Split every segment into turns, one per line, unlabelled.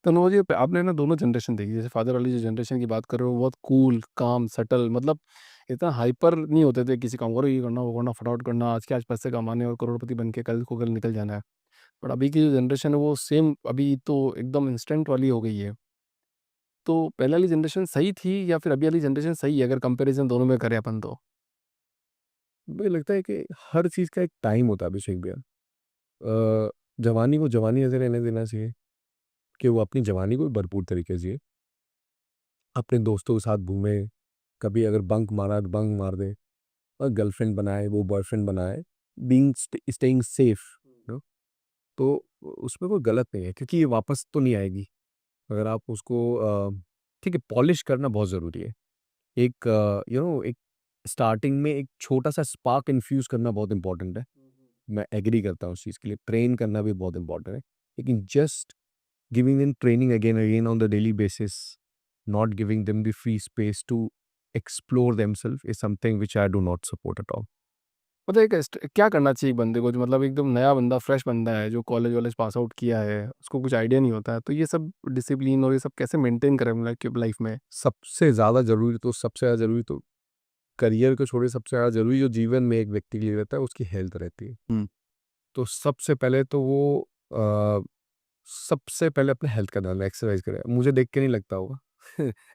तो नोजी आपने ना दोनों जनरेशन देखी, जैसे फादर वाली जो जनरेशन की बात कर रहे हो, बहुत कूल, काम, सटल, मतलब इतना हाइपर नहीं होते थे किसी काम करो, ये करना, वो करना, फटाफट करना, आज के आज पैसे कमाने और करोड़पति बन के कल को कल निकल जाना है। बट अभी की जो जनरेशन है वो सेम अभी तो एकदम इंस्टेंट वाली हो गई है। तो पहले वाली जनरेशन सही थी या फिर अभी वाली जनरेशन सही है, अगर कंपैरिजन दोनों में करें अपन तो?
मुझे लगता है कि हर चीज़ का एक टाइम होता है अभिषेक भैया। अ, जवानी को जवानी ऐसे रहने देना चाहिए कि वो अपनी जवानी को भी भरपूर तरीके से जिए। अपने दोस्तों के साथ घूमे, कभी अगर बंक मारा तो बंक मार दे, और गर्लफ्रेंड बनाए, वो बॉयफ्रेंड बनाए, being staying safe, you know? तो उसमें कोई गलत नहीं है क्योंकि ये वापस तो नहीं आएगी। अगर आप उसको ठीक है, पॉलिश करना बहुत ज़रूरी है। एक एक स्टार्टिंग में एक छोटा-सा स्पार्क इन्फ्यूज़ करना बहुत इम्पोर्टेंट है। मैं एग्री करता हूँ उस चीज़ के लिए, ट्रेन करना भी बहुत इम्पोर्टेंट है। लेकिन just giving them training again and again on the daily basis, not giving them the free space to explore themselves is something which I do not support at all.
मतलब एक क्या करना चाहिए एक बंदे को, जो मतलब एकदम नया बंदा, फ्रेश बंदा है, जो कॉलेज वॉलेज पास आउट किया है, उसको कुछ आइडिया नहीं होता है, तो ये सब डिसिप्लिन और ये सब कैसे मेंटेन करें मतलब लाइफ में?
सबसे ज़्यादा ज़रूरी तो करियर को छोड़िए, सबसे ज़्यादा ज़रूरी जो जीवन में एक व्यक्ति के लिए रहता है, उसकी हेल्थ रहती है।
हुँ।
तो सबसे पहले तो वो अ, सबसे पहले अपने हेल्थ का ध्यान रखें, एक्सरसाइज़ करें। मुझे देख के नहीं लगता होगा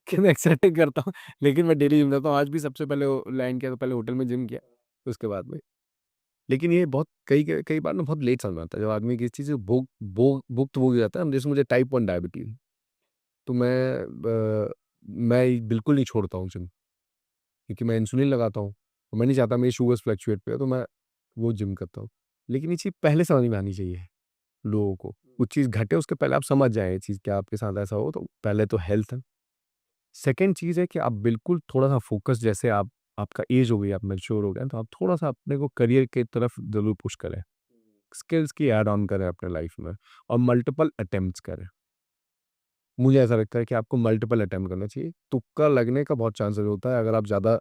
कि मैं एक्सरसाइज़ करता हूँ, लेकिन मैं डेली जिम जाता हूँ। आज भी सबसे पहले वो लैंड किया तो पहले होटल में जिम किया, उसके बाद में। लेकिन ये बहुत कई बार ना बहुत लेट समझ में आता है, जब आदमी किसी चीज़ से भुक्तभोगी हो जाता है ना, जैसे मुझे टाइप 1 डायबिटीज़, तो मैं बिल्कुल नहीं छोड़ता हूँ जिम, क्योंकि मैं इंसुलिन लगाता हूँ और मैं नहीं चाहता मेरी शुगर्स फ्लक्चुएट पे हो, तो मैं वो जिम करता हूँ। लेकिन ये चीज़ पहले समझ में आनी चाहिए लोगों को। कुछ चीज़ घटे उसके पहले आप समझ जाएँ ये चीज़, क्या आपके साथ ऐसा हो, तो पहले तो हेल्थ है। सेकंड चीज़ है कि आप बिल्कुल थोड़ा-सा फ़ोकस, जैसे आप आपका ऐज हो गई, आप मैच्योर हो गए हैं, तो आप थोड़ा-सा अपने को करियर की तरफ ज़रूर पुश करें। स्किल्स की ऐड ऑन करें अपने लाइफ में और मल्टीपल अटेम्प्ट्स करें। मुझे ऐसा लगता है कि आपको मल्टीपल अटेम्प्ट करना चाहिए। तुक्का लगने का बहुत चांसेस होता है अगर आप ज़्यादा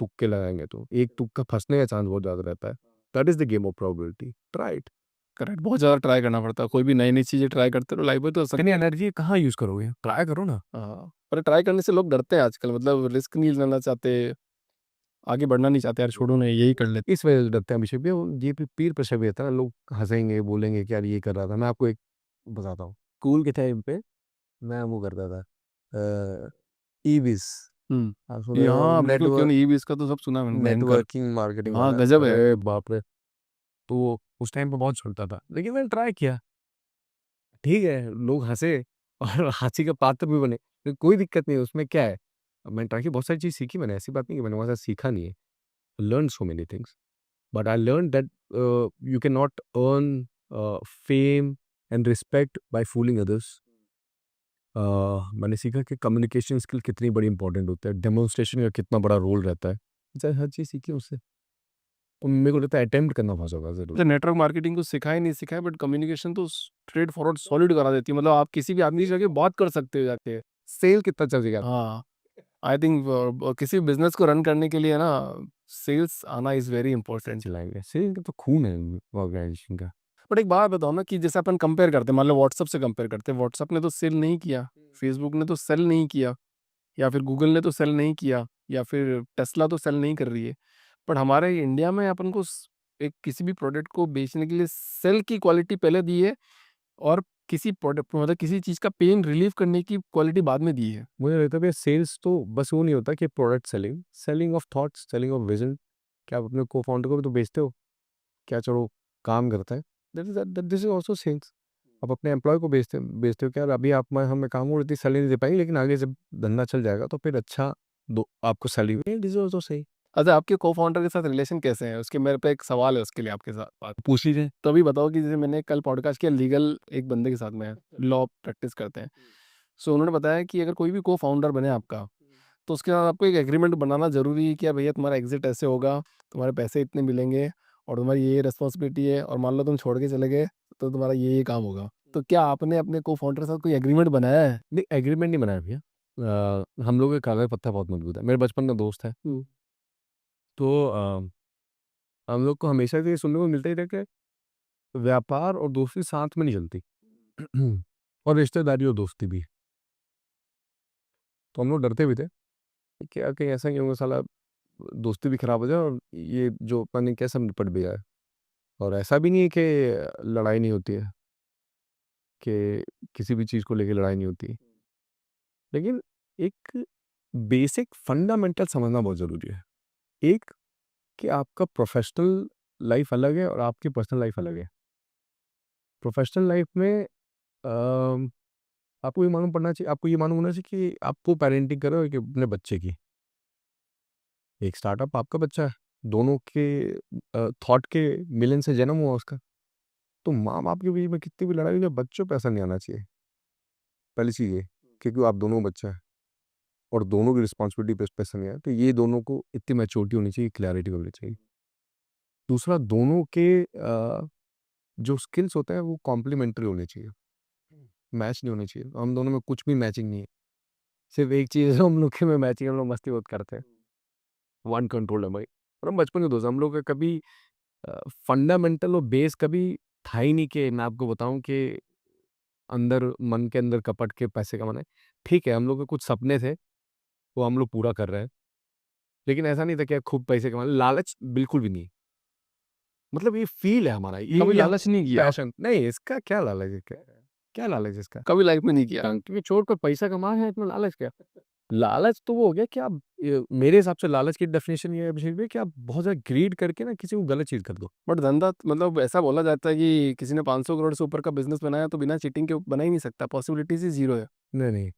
तुक्के लगाएँगे तो। एक तुक्का फँसने का चांस बहुत ज़्यादा रहता है। That is the game of probability. Try it.
Correct, बहुत ज़्यादा ट्राई करना पड़ता है, कोई भी नई-नई चीज़ें ट्राई करते रहो लाइफ में तो
इतनी
सक्सेस।
एनर्जी कहाँ यूज़ करोगे? ट्राई करो ना।
हाँ, पर ट्राई करने से लोग डरते हैं आजकल, मतलब रिस्क नहीं लेना चाहते, आगे बढ़ना नहीं चाहते, यार छोड़ो ना यही कर लेते।
इस वजह से डरते हैं अभिषेक भैया, वो ये पीर प्रेशर भी रहता है ना, लोग हँसेंगे, बोलेंगे कि यार ये कर रहा था। मैं आपको एक बताता हूँ। स्कूल के टाइम पे मैं वो करता था, ईविज़।
हुँ।
आप सुने
ये
हो,
हाँ, बिल्कुल क्यों नहीं, ईवीएस का तो सब सुना है मैंने, भयंकर।
नेटवर्किंग मार्केटिंग
हाँ,
वाला।
गज़ब है।
अरे बाप रे! तो उस टाइम पे बहुत चलता था। लेकिन मैंने ट्राई किया। ठीक है, लोग हँसे और हँसी का पात्र भी बने, तो कोई दिक्कत नहीं है, उसमें क्या है? अब मैंने ट्राई की, बहुत सारी चीज़ सीखी मैंने, ऐसी बात नहीं कि मैंने वहाँ से सीखा नहीं है। Learn so many things, but I learn that you can not earn fame and respect by fooling others. मैंने सीखा कि कम्युनिकेशन स्किल कितनी बड़ी इंपॉर्टेंट होता है, डेमोंस्ट्रेशन का कितना बड़ा रोल रहता है। हर चीज़ सीखी उससे। और मेरे को लगता है अटेम्प्ट करना बहुत ज़्यादा ज़रूरी
अच्छा, नेटवर्क मार्केटिंग को सिखाया नहीं सिखाया, बट कम्युनिकेशन तो स्ट्रेट फॉरवर्ड सॉलिड करा देती है, मतलब आप किसी भी आदमी से जाके बात कर सकते हो जाके।
है। सेल कितना चलेगा?
हाँ, आई थिंक किसी बिज़नेस को रन करने के लिए ना सेल्स आना इज़ वेरी इंपॉर्टेंट।
चलाएँगे, सेल का तो खून है ऑर्गेनाइज़ेशन का।
बट एक बात बताओ ना कि जैसे अपन कंपेयर करते हैं, मान लो व्हाट्सएप से कंपेयर करते हैं, व्हाट्सएप ने तो सेल नहीं किया, फेसबुक ने तो सेल नहीं किया, या फिर गूगल ने तो सेल नहीं किया, या फिर टेस्ला तो सेल नहीं कर रही है। बट हमारे इंडिया में अपन को एक किसी भी प्रोडक्ट को बेचने के लिए सेल की क्वालिटी पहले दी है, और किसी प्रोडक्ट मतलब किसी चीज़ का पेन रिलीव करने की क्वालिटी बाद में दी है।
मुझे लगता है भैया सेल्स तो बस वो नहीं होता कि product selling, selling of thoughts, selling of vision. क्या आप अपने को-फाउंडर को भी तो बेचते हो? क्या चलो काम करता है, दिस इज़ आल्सो सेल्स। आप अपने एम्प्लॉयी को बेचते हो कि यार अभी आप मैं हमें काम और इतनी सैलरी नहीं दे पाएँगे, लेकिन आगे जब धंधा चल जाएगा तो फिर अच्छा दो आपको सैलरी, दिस इज़ आल्सो सही।
अच्छा, आपके को-फाउंडर के साथ रिलेशन कैसे हैं? उसके मेरे पे एक सवाल है उसके लिए आपके साथ बात।
पूछ लीजिए।
तो अभी बताओ कि जैसे मैंने कल पॉडकास्ट किया लीगल एक बंदे के साथ में, लॉ प्रैक्टिस करते हैं। सो उन्होंने बताया कि अगर कोई भी को-फाउंडर बने आपका, तो उसके साथ आपको एक एग्रीमेंट बनाना ज़रूरी है कि यार भैया तुम्हारा एग्ज़िट ऐसे होगा, तुम्हारे पैसे इतने मिलेंगे और तुम्हारी ये रिस्पॉन्सिबिलिटी है, और मान लो तुम छोड़ के चले गए, तो तुम्हारा ये काम होगा। तो क्या आपने अपने को-फाउंडर के साथ कोई एग्रीमेंट बनाया है?
नहीं, एग्रीमेंट नहीं बनाया भैया। हम लोग का कागज़ पत्ता बहुत मजबूत है। मेरे बचपन का दोस्त है। तो हम लोग को हमेशा से ये सुनने को मिलता ही था कि व्यापार और दोस्ती साथ में नहीं चलती। और रिश्तेदारी और दोस्ती भी। तो हम लोग डरते भी थे कि क्या कहीं ऐसा नहीं होगा साला दोस्ती भी खराब हो जाए और ये जो पता नहीं कैसे निपट भी जाए। और ऐसा भी नहीं है कि लड़ाई नहीं होती है, कि किसी भी चीज़ को लेके लड़ाई नहीं होती। लेकिन एक बेसिक फंडामेंटल समझना बहुत ज़रूरी है। एक कि आपका प्रोफ़ेशनल लाइफ़ अलग है और आपकी पर्सनल लाइफ़ अलग है। प्रोफ़ेशनल लाइफ़ में आपको ये मालूम होना चाहिए कि आपको पेरेंटिंग कर रहे हो कि अपने बच्चे की। एक स्टार्टअप आपका बच्चा है, दोनों के थॉट के मिलन से जन्म हुआ उसका। तो माँ-बाप के बीच में कितनी भी लड़ाई हो जाए, बच्चों पे असर नहीं आना चाहिए। पहली चीज़ ये, क्योंकि आप दोनों बच्चा है और दोनों की रिस्पॉन्सिबिलिटी पे पे असर नहीं आया, तो ये दोनों को इतनी मैच्योरिटी होनी चाहिए, क्लैरिटी होनी चाहिए। दूसरा, दोनों के जो स्किल्स होते हैं वो कॉम्प्लीमेंट्री होने चाहिए, मैच नहीं होने चाहिए। हम दोनों में कुछ भी मैचिंग नहीं है। सिर्फ़ एक चीज़ है हम लोग के में मैचिंग, हम लोग मस्ती बहुत करते हैं। वन कंट्रोल है भाई। और हम बचपन के दोस्त हैं, हम लोग का कभी फंडामेंटल और बेस कभी था ही नहीं कि मैं आपको बताऊँ कि अंदर मन के अंदर कपट के पैसे कमाना है। ठीक है, हम लोग के कुछ सपने थे, वो हम लोग पूरा कर रहे हैं। लेकिन ऐसा नहीं था कि खूब पैसे कमा लालच बिल्कुल भी नहीं। मतलब ये फ़ील है हमारा,
कभी
ये हम
लालच नहीं किया,
पैशन नहीं, इसका क्या लालच है? क्या क्या लालच है इसका?
कभी लाइफ में नहीं किया।
टंग के छोड़कर पैसा कमा रहे हैं, इसमें लालच क्या? लालच तो वो हो गया कि आप मेरे हिसाब से लालच की डेफ़िनेशन ये है अभिषेक भई कि आप बहुत ज़्यादा ग्रीड करके ना किसी को गलत चीज़ कर दो।
बट धंधा मतलब ऐसा बोला जाता है कि किसी ने 500 करोड़ से ऊपर का बिज़नेस बनाया तो बिना चीटिंग के बना ही नहीं सकता, पॉसिबिलिटीज़ ही ज़ीरो है।
नहीं, नहीं,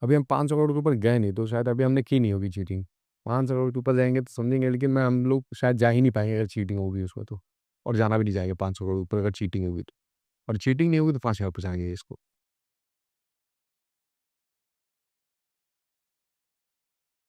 अभी हम 500 करोड़ के ऊपर गए नहीं, तो शायद अभी हमने की नहीं होगी चीटिंग। 500 करोड़ के ऊपर जाएँगे तो समझेंगे, लेकिन मैं हम लोग शायद जा ही नहीं पाएँगे अगर चीटिंग होगी उसमें तो। और जाना भी नहीं चाहेंगे 500 करोड़ ऊपर अगर चीटिंग होगी तो। और चीटिंग नहीं होगी तो 5000 पे जाएँगे इसको।